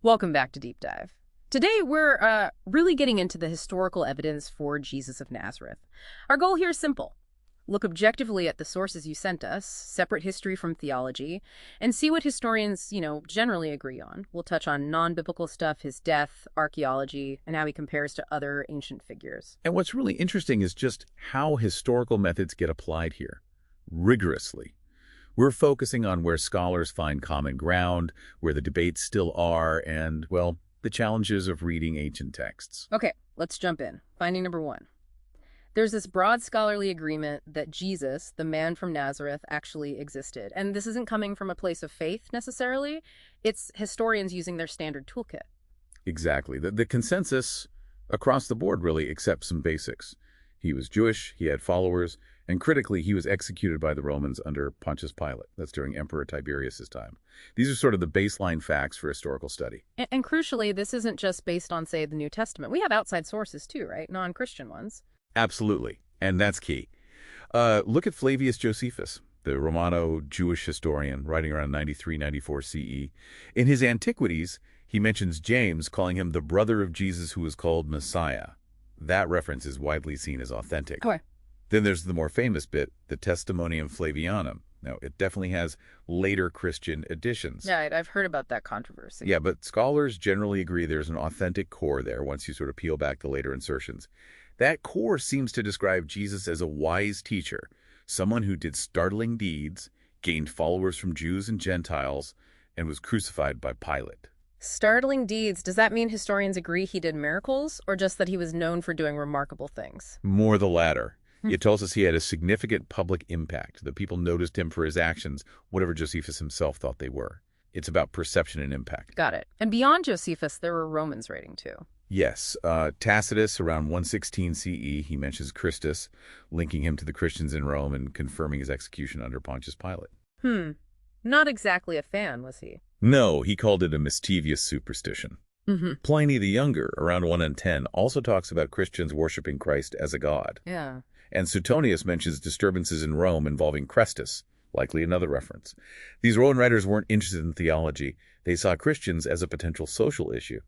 Welcome back to Deep Dive. Today, we're really getting into the historical evidence for Jesus of Nazareth. Our goal here is simple. Look objectively at the sources you sent us, separate history from theology, and see what historians, generally agree on. We'll touch on non-biblical stuff, his death, archaeology, and how he compares to other ancient figures. And what's really interesting is just how historical methods get applied here, rigorously. We're focusing on where scholars find common ground, where the debates still are, and, well, the challenges of reading ancient texts. Okay, let's jump in. Finding number one. There's this broad scholarly agreement that Jesus, the man from Nazareth, actually existed. And this isn't coming from a place of faith, necessarily. It's historians using their standard toolkit. Exactly. The consensus across the board really accepts some basics. He was Jewish, he had followers, and critically, he was executed by the Romans under Pontius Pilate. That's during Emperor Tiberius's time. These are sort of the baseline facts for historical study. And crucially, this isn't just based on, say, the New Testament. We have outside sources too, right? Non-Christian ones. Absolutely, and that's key. Look at Flavius Josephus, the Romano-Jewish historian, writing around 93-94 CE. In his Antiquities, he mentions James, calling him the brother of Jesus who was called Messiah. That reference is widely seen as authentic. Okay. Then there's the more famous bit, the Testimonium Flavianum. Now, it definitely has later Christian additions. Yeah, I've heard about that controversy. Yeah, but scholars generally agree there's an authentic core there once you sort of peel back the later insertions. That core seems to describe Jesus as a wise teacher, someone who did startling deeds, gained followers from Jews and Gentiles, and was crucified by Pilate. Startling deeds. Does that mean historians agree he did miracles, or just that he was known for doing remarkable things? More the latter. It tells us he had a significant public impact. The people noticed him for his actions, whatever Josephus himself thought they were. It's about perception and impact. Got it. And beyond Josephus, there were Romans writing too. Yes. Tacitus, around 116 CE, he mentions Christus, linking him to the Christians in Rome and confirming his execution under Pontius Pilate. Not exactly a fan, was he? No, he called it a mischievous superstition. Pliny the Younger, around 110, also talks about Christians worshiping Christ as a god. Yeah. And Suetonius mentions disturbances in Rome involving Chrestus, likely another reference. These Roman writers weren't interested in theology. They saw Christians as a potential social issue,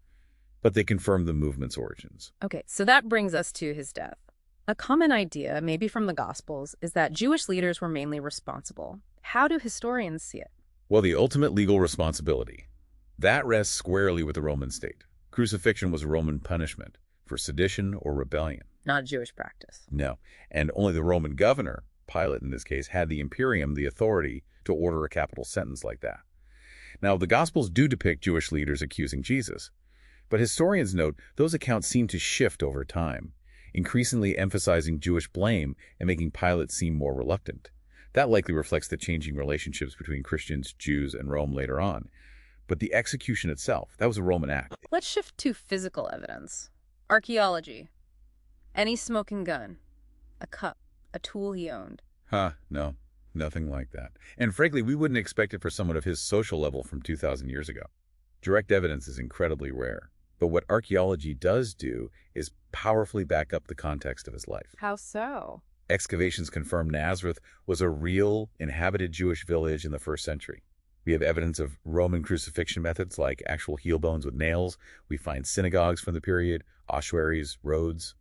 but they confirmed the movement's origins. Okay, so that brings us to his death. A common idea, maybe from the Gospels, is that Jewish leaders were mainly responsible. How do historians see it? Well, the ultimate legal responsibility, that rests squarely with the Roman state. Crucifixion was a Roman punishment for sedition or rebellion. Not a Jewish practice. No, and only the Roman governor, Pilate in this case, had the imperium, the authority to order a capital sentence like that. Now, the Gospels do depict Jewish leaders accusing Jesus, but historians note those accounts seem to shift over time, increasingly emphasizing Jewish blame and making Pilate seem more reluctant. That likely reflects the changing relationships between Christians, Jews, and Rome later on. But the execution itself, that was a Roman act. Let's shift to physical evidence. Archaeology. Any smoking gun, a cup, a tool he owned. No, nothing like that. And frankly, we wouldn't expect it for someone of his social level from 2,000 years ago. Direct evidence is incredibly rare. But what archaeology does do is powerfully back up the context of his life. How so? Excavations confirm Nazareth was a real, inhabited Jewish village in the 1st century. We have evidence of Roman crucifixion methods like actual heel bones with nails. We find synagogues from the period, ossuaries, roads.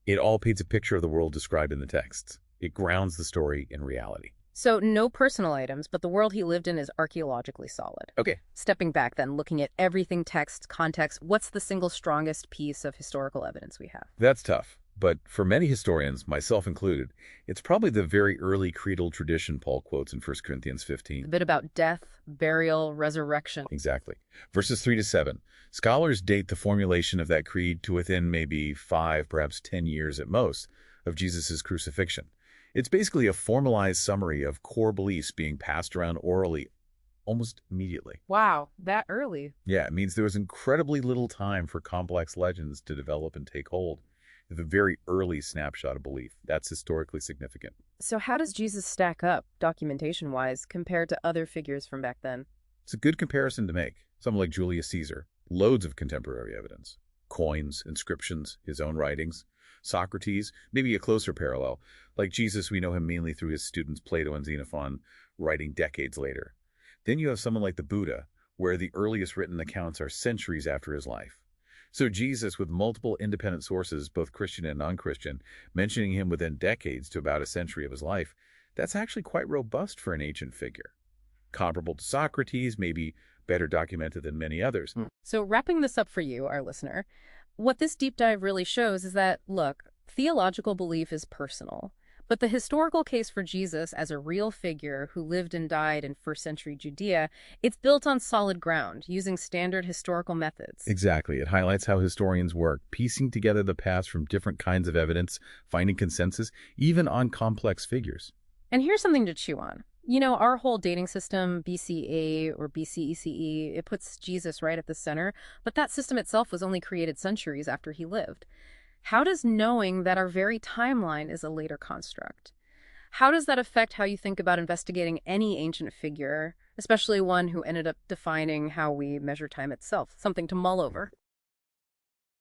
It all paints a picture of the world described in the texts. It grounds the story in reality. So no personal items, but the world he lived in is archaeologically solid. Okay. Stepping back then, looking at everything, text, context, what's the single strongest piece of historical evidence we have? That's tough. But for many historians, myself included, it's probably the very early creedal tradition Paul quotes in 1 Corinthians 15. The bit about death, burial, resurrection. Exactly. Verses 3-7. Scholars date the formulation of that creed to within maybe 5, perhaps 10 years at most, of Jesus' crucifixion. It's basically a formalized summary of core beliefs being passed around orally almost immediately. Wow, that early. Yeah, it means there was incredibly little time for complex legends to develop and take hold. The very early snapshot of belief. That's historically significant. So how does Jesus stack up, documentation-wise, compared to other figures from back then? It's a good comparison to make. Someone like Julius Caesar, loads of contemporary evidence. Coins, inscriptions, his own writings. Socrates, maybe a closer parallel. Like Jesus, we know him mainly through his students Plato and Xenophon, writing decades later. Then you have someone like the Buddha, where the earliest written accounts are centuries after his life. So Jesus, with multiple independent sources, both Christian and non-Christian, mentioning him within decades to about a century of his life, that's actually quite robust for an ancient figure. Comparable to Socrates, maybe better documented than many others. So wrapping this up for you, our listener, what this deep dive really shows is that, look, theological belief is personal, but the historical case for Jesus as a real figure who lived and died in first century Judea, it's built on solid ground, using standard historical methods. Exactly. It highlights how historians work, piecing together the past from different kinds of evidence, finding consensus, even on complex figures. And here's something to chew on. You know, our whole dating system, BCA or BCECE, it puts Jesus right at the center, but that system itself was only created centuries after he lived. How does knowing that our very timeline is a later construct? How does that affect how you think about investigating any ancient figure, especially one who ended up defining how we measure time itself? Something to mull over.